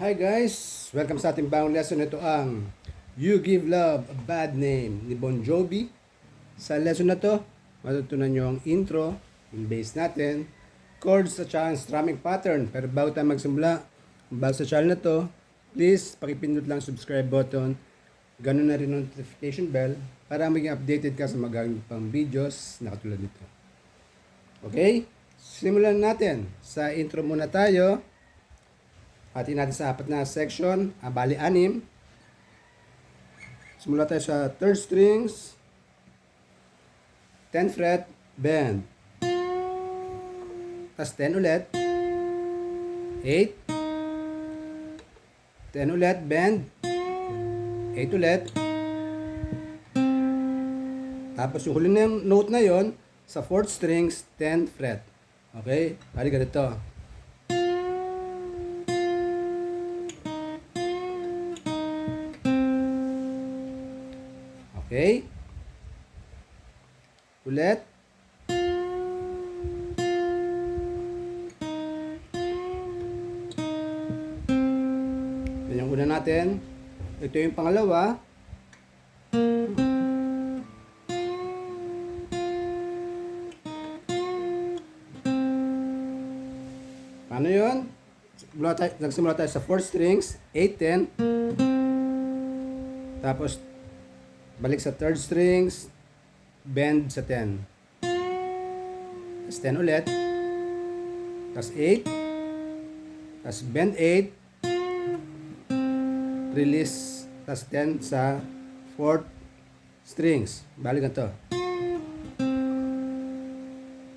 Hi guys! Welcome sa ating bagong lesson. Ito ang You Give Love a Bad Name ni Bon Jovi. Sa lesson na to, matutunan nyo ang intro, yung bass natin, chords at saka ang strumming pattern. Pero bago tayo magsimula, bago sa channel na to, please pakipindot lang subscribe button, ganun na rin notification bell para maging updated ka sa magagawin pang videos na katulad nito. Okay? Simulan natin. Sa intro muna tayo. Hatiin natin sa apat na section, bali 6. Simula tayo sa 3rd strings, 10th fret, bend. Tapos 10 ulit, 8, 10 ulit, bend, 8 ulit. Tapos yung huli na yung note na yon sa 4th strings, 10th fret. Okay? Bali ganito. Okay? Ulit. Yan yung una natin. Ito yung pangalawa. Paano yun? Nagsimula tayo sa 4 strings, 8, 10. Tapos, balik sa 3rd strings, bend sa 10. Tapos 10 ulit. Tapos 8. Tapos bend 8. Release. Tapos 10 sa 4th strings. Balik na to.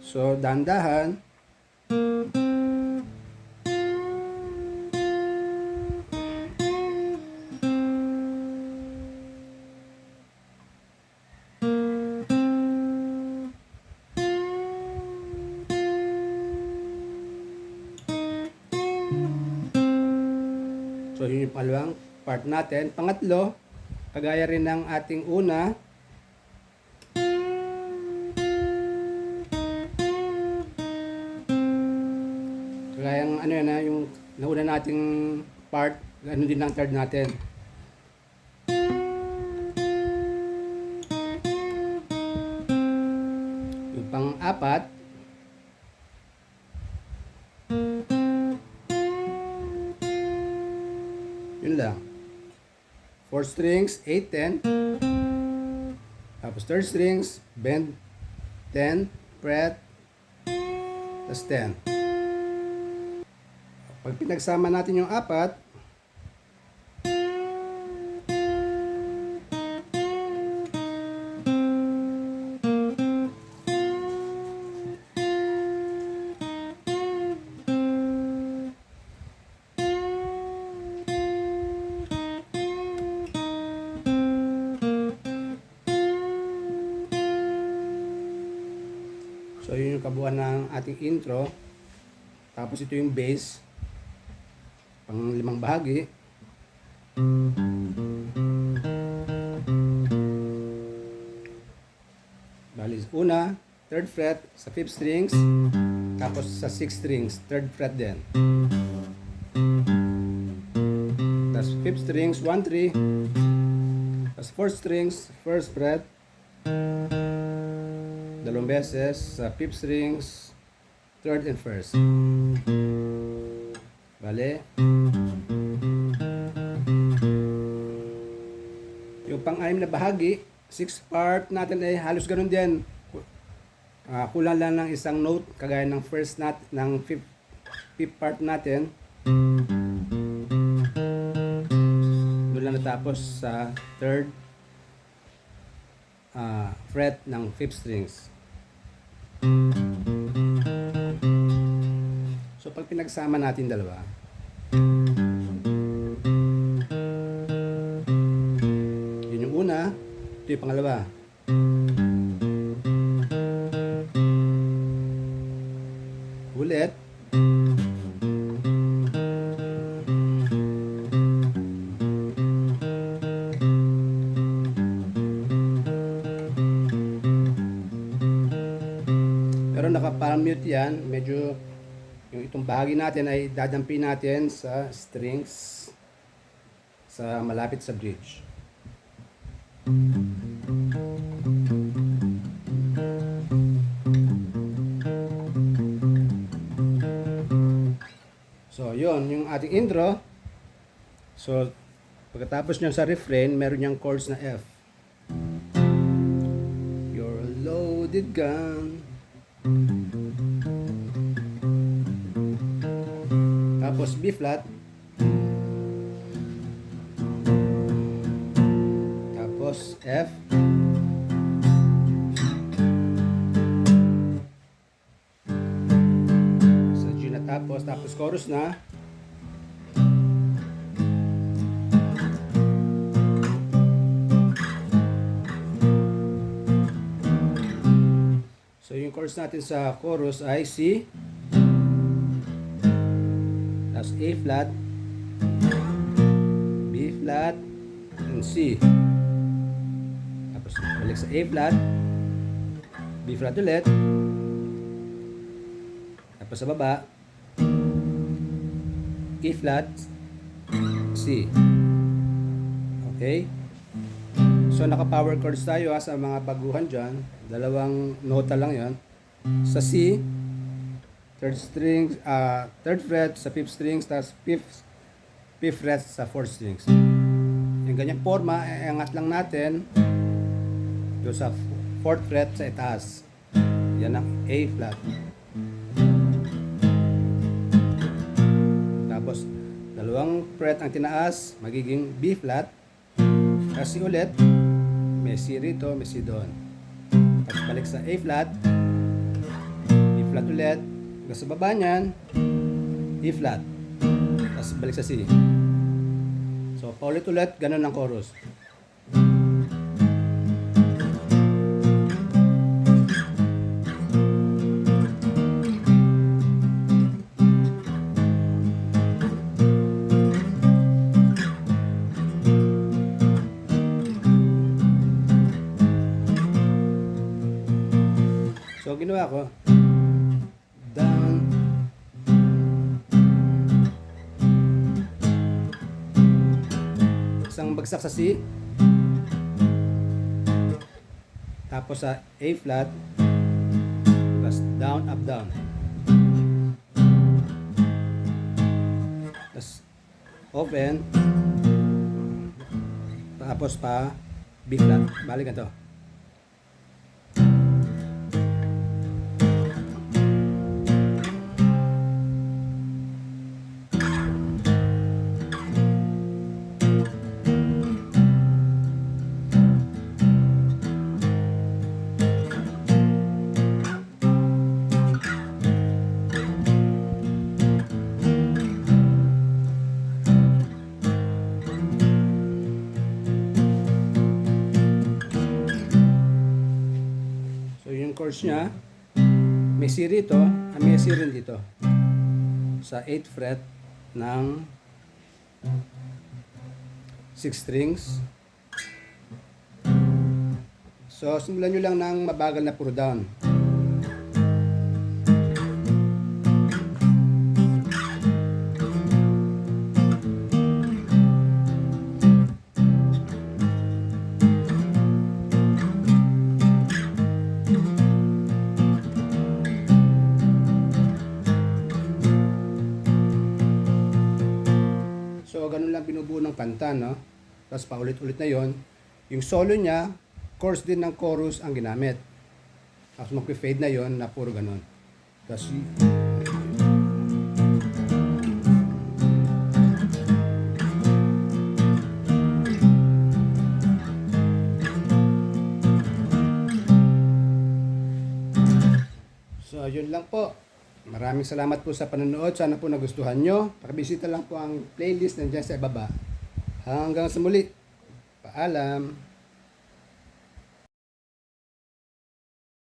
So, dahan-dahan. So, yun yung pangalawang part natin. Pangatlo, kagaya rin ng ating una. Kagaya ng ano yan yung nauna nating part, ano din ang third natin. Yung pang-apat, yun lang. 4 strings, 8, 10. Tapos 3rd strings, bend 10, fret, tapos 10. Pag pinagsama natin yung apat, so yun yung kabuuan ng ating intro. Tapos ito yung bass, pang 5 bahagi. Bali una, 3rd fret sa 5th strings, tapos sa 6th strings, 3rd fret din. Tapos 5th strings, 1, 3. Tapos 4th strings, 1st fret. Dalawang beses sa 5th strings, 3rd and 1st. Bale. Yung pang-anim na bahagi, 6th part natin ay halos ganun din. Kulang lang ng isang note kagaya ng ng 5th part natin. Doon lang natapos sa 3rd fret ng 5th strings. So pag pinagsama natin dalawa, yun yung una, ito yung pangalawa. Ulit. Pero naka-mute yan, medyo yung itong bahagi natin ay dadampi natin sa strings. sa malapit sa bridge. So, yun yung ating intro. So, pagkatapos nyo sa refrain, meron niyang chords na F. You're a loaded gun. Tapos B flat. Tapos F. Sa G na tapos chorus na. So yung chords natin sa chorus ay C, tapos A flat, B flat, and C. Tapos balik sa A flat, B flat ulit, tapos sa baba, E flat, C. Okay? So naka-power chords tayo sa mga baguhan dyan. Dalawang nota lang yon. Sa C, third string, third fret sa fifth strings, tapos fifth fret sa fourth strings. Yung ganyang forma, iangat lang natin doon sa fourth fret sa itaas. Yan ang A flat. Tapos, dalawang fret ang tinaas, magiging B flat. Kasi ulit, may C rito, may C doon. Tapos balik sa A flat, B flat ulit, hanggang sa baba niyan, E flat. Tapos balik sa C. So, paulit-ulit, ganun ang chorus. So, ginawa ko, down, isang bagsak sa C, tapos sa A flat, tapos down, up, down, tapos open, tapos pa B flat, balik ito. Chords niya, may C rito, may C rin dito sa 8th fret ng 6 strings. So simulan nyo lang ng mabagal na puro down. So, ganun lang binubuo ng kanta, no? Tapos paulit-ulit na yon. Yung solo niya, chorus din ng chorus ang ginamit. Tapos mag-fade na yon na puro ganun. Tapos, so, yun lang po. Maraming salamat po sa panonood. Sana po nagustuhan nyo. Pakibisita lang po ang playlist nandiyan sa ibaba. Hanggang sa muli. Paalam.